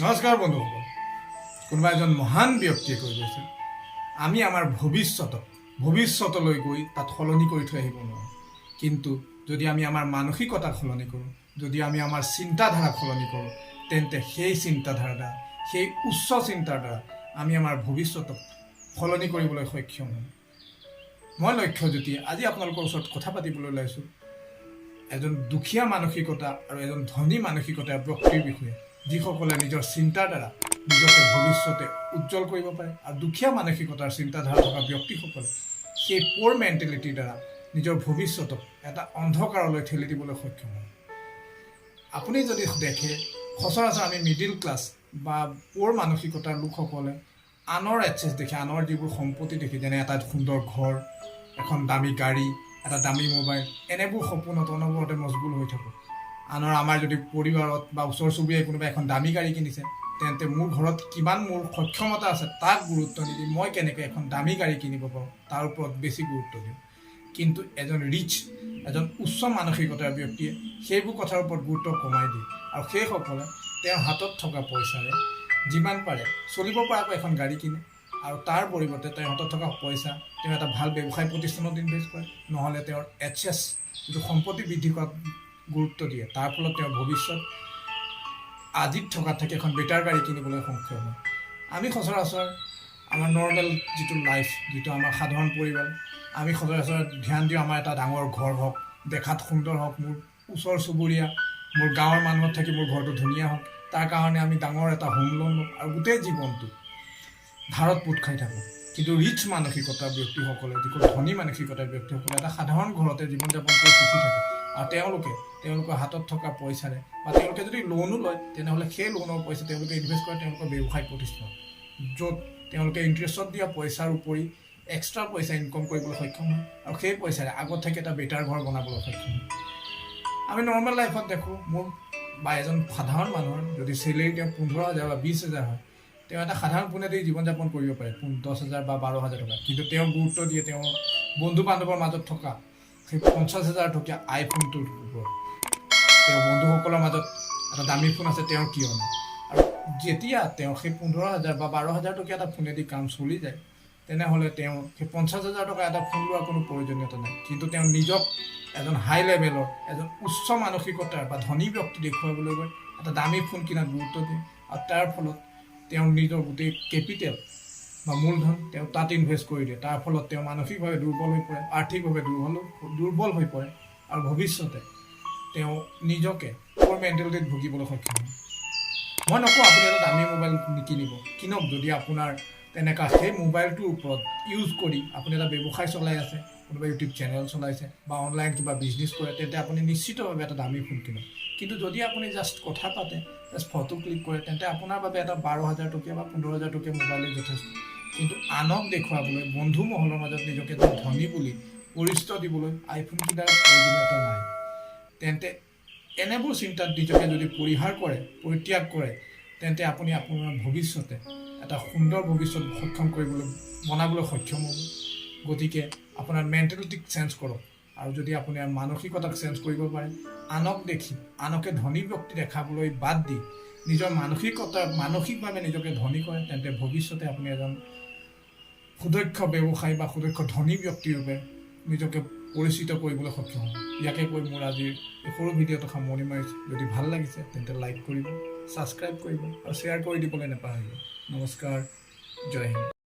নমস্কাৰ বন্ধুসকল। কোনোবা এজন মহান ব্যক্তিয়ে কৈ গৈছে, আমি আমাৰ ভৱিষ্যতলৈ গৈ তাত সলনি কৰি থৈ আহিব নোৱাৰোঁ, কিন্তু যদি আমি আমাৰ মানসিকতাক সলনি কৰোঁ, যদি আমি আমাৰ চিন্তাধাৰাক সলনি কৰোঁ, তেন্তে সেই চিন্তাধাৰাৰ দ্বাৰা, সেই উচ্চ চিন্তাৰ দ্বাৰা আমি আমাৰ ভৱিষ্যতক সলনি কৰিবলৈ সক্ষম হ'ম। মই লক্ষ্যজ্যোতি আজি আপোনালোকৰ ওচৰত কথা পাতিবলৈ ওলাইছোঁ এজন দুখীয়া মানসিকতা আৰু এজন ধনী মানসিকতাৰ ব্যক্তিৰ বিষয়ে, যিসকলে নিজৰ চিন্তাৰ দ্বাৰা নিজকে ভৱিষ্যতে উজ্জ্বল কৰিব পাৰে। আৰু দুখীয়া মানসিকতাৰ চিন্তাধাৰা থকা ব্যক্তিসকলে সেই প'ৰ মেণ্টেলিটিৰ দ্বাৰা নিজৰ ভৱিষ্যতক এটা অন্ধকাৰলৈ ঠেলি দিবলৈ সক্ষম হয়। আপুনি যদি দেখে, সচৰাচৰ আমি মিডিল ক্লাছ বা প'ৰ মানসিকতাৰ লোকসকলে আনৰ এক্সেছ দেখে, আনৰ যিবোৰ সম্পত্তি দেখি, যেনে এটা সুন্দৰ ঘৰ, এখন দামী গাড়ী, এটা দামী মোবাইল, এনেবোৰ সপোনত অনবৰতে মছগুল হৈ থাকোঁ। আমাৰ যদি পৰিবাৰত বা ওচৰ চুবুৰীয়াই কোনোবা এখন দামী গাড়ী কিনিছে, তেন্তে মোৰ ঘৰত কিমান মোৰ সক্ষমতা আছে তাক গুৰুত্ব নিদি মই কেনেকৈ এখন দামী গাড়ী কিনিব পাৰোঁ তাৰ ওপৰত বেছি গুৰুত্ব দিওঁ। কিন্তু এজন উচ্চ মানসিকতাৰ ব্যক্তিয়ে সেইবোৰ কথাৰ ওপৰত গুৰুত্ব কমাই দিয়ে, আৰু সেইসকলে তেওঁৰ হাতত থকা পইচাৰে যিমান পাৰে চলিব পৰাকৈ এখন গাড়ী কিনে, আৰু তাৰ পৰিৱৰ্তে তেওঁৰ হাতত থকা পইচা তেওঁ এটা ভাল ব্যৱসায় প্ৰতিষ্ঠানত ইনভেষ্ট কৰে, নহ'লে তেওঁৰ এক্সেছ যিটো সম্পত্তি বৃদ্ধি কৰাত গুৰুত্ব দিয়ে। তাৰ ফলত তেওঁৰ ভৱিষ্যত আজিত থকাত থাকি এখন বেটাৰ গাড়ী কিনিবলৈ সক্ষম হয়। আমি সচৰাচৰ আমাৰ নৰ্মেল যিটো লাইফ, যিটো আমাৰ সাধাৰণ পৰিয়াল, আমি সচৰাচৰ ধ্যান দিওঁ আমাৰ এটা ডাঙৰ ঘৰ হওক, দেখাত সুন্দৰ হওক, মোৰ ওচৰ চুবুৰীয়া, মোৰ গাঁৱৰ মানুহত থাকি মোৰ ঘৰটো ধুনীয়া হওক, তাৰ কাৰণে আমি ডাঙৰ এটা হোম লোন লওঁ আৰু গোটেই জীৱনটো ধাৰত পোত খাই থাকোঁ। কিন্তু ৰিচ মানসিকতাৰ ব্যক্তিসকলে, যিবোৰ ধনী মানসিকতাৰ ব্যক্তিসকলে এটা সাধাৰণ ঘৰতে জীৱন যাপন কৰি সুখী থাকে, আৰু তেওঁলোকৰ হাতত থকা পইচাৰে, বা তেওঁলোকে যদি লোনো লয় তেনেহ'লে সেই লোনৰ পইচা তেওঁলোকে ইনভেষ্ট কৰে তেওঁলোকৰ ব্যৱসায় প্ৰতিষ্ঠানত, য'ত তেওঁলোকে ইণ্টাৰেষ্টত দিয়া পইচাৰ উপৰি এক্সট্ৰা পইচা ইনকম কৰিবলৈ সক্ষম হয়, আৰু সেই পইচাৰে আগত থাকি এটা বেটাৰ ঘৰ বনাবলৈ সক্ষম হয়। আমি নৰ্মেল লাইফত দেখোঁ, মোৰ বা এজন সাধাৰণ মানুহৰ যদি চেলেৰি তেওঁ 15,000 বা 20,000 হয়, তেওঁ এটা সাধাৰণ পোনেদি জীৱন যাপন কৰিব পাৰে 10,000 বা 12,000 টকা, কিন্তু তেওঁ গুৰুত্ব দিয়ে তেওঁৰ বন্ধু বান্ধৱৰ মাজত থকা সেই 50,000 টকীয়া আইফোনটোৰ ওপৰত। তেওঁ বন্ধুসকলৰ মাজত এটা দামী ফোন আছে, তেওঁৰ কিয় নাই? আৰু যেতিয়া তেওঁ সেই 15,000 বা 12,000 টকীয়া এটা ফোনেদি কাম চলি যায়, তেনেহ'লে তেওঁ সেই 50,000 টকা এটা ফোন লোৱাৰ কোনো প্ৰয়োজনীয়তা নাই। কিন্তু তেওঁ নিজক এজন হাই লেভেলৰ, এজন উচ্চ মানসিকতাৰ বা ধনী ব্যক্তি দেখুৱাবলৈ গৈ এটা দামী ফোন কিনাত গুৰুত্ব দিয়ে, আৰু তাৰ ফলত তেওঁ নিজৰ গোটেই কেপিটেল বা মূলধন তেওঁ তাত ইনভেষ্ট কৰি দিয়ে। তাৰ ফলত তেওঁ মানসিকভাৱে দুৰ্বল হৈ পৰে, আৰ্থিকভাৱে দুৰ্বল হৈ পৰে, আৰু ভৱিষ্যতে তেওঁ নিজকে প'ৰ মেণ্টেলিটিত ভুগিবলৈ সক্ষম হয়। মই নকওঁ আপুনি এটা দামী মোবাইল নিকিনিব, কিনক যদি আপোনাৰ তেনেকুৱা সেই মোবাইলটোৰ ওপৰত ইউজ কৰি আপুনি এটা ব্যৱসায় চলাই আছে, কোনোবা ইউটিউব চেনেল চলাইছে বা অনলাইন কিবা বিজনেছ কৰে, তেন্তে আপুনি নিশ্চিতভাৱে এটা দামী ফোন কিনক। কিন্তু যদি আপুনি জাষ্ট কথা পাতে, জাষ্ট ফটো ক্লিক কৰে, তেন্তে আপোনাৰ বাবে এটা 12,000 টকীয়া বা 15,000 টকীয়া মোবাইলেই যথেষ্ট। কিন্তু আনক দেখুৱাবলৈ, বন্ধু মহলৰ মাজত নিজকে ধনী বুলি পৰিচয় দিবলৈ আইফোন কিনাৰ প্ৰয়োজনীয়তা নাই। তেন্তে এনেবোৰ চিন্তাত নিজকে যদি পৰিত্যাগ কৰে, তেন্তে আপুনি আপোনাৰ ভৱিষ্যতে এটা সুন্দৰ ভৱিষ্যত বনাবলৈ সক্ষম হ'ব। গতিকে আপোনাৰ মেণ্টেলিটিক চেঞ্জ কৰক, আৰু যদি আপুনি মানসিকতাক চেঞ্জ কৰিব পাৰে, আনক দেখি আনকে ধনী ব্যক্তি দেখাবলৈ বাদ দি নিজৰ মানসিকভাৱে নিজকে ধনী কৰে, তেন্তে ভৱিষ্যতে আপুনি এজন সুদক্ষ ব্যৱসায়ী বা সুদক্ষ ধনী ব্যক্তিৰ ৰূপে নিজকে পৰিচিত কৰিবলৈ সক্ষম হ'ব। ইয়াকে কৈ মোৰ আজিৰ এই সৰু ভিডিঅ'টো সামৰণি মাৰিছোঁ। যদি ভাল লাগিছে তেন্তে লাইক কৰিব, ছাবস্ক্ৰাইব কৰিব, আৰু শ্বেয়াৰ কৰি দিবলৈ নাপাহৰিব। নমস্কাৰ, জয় হিন্দ।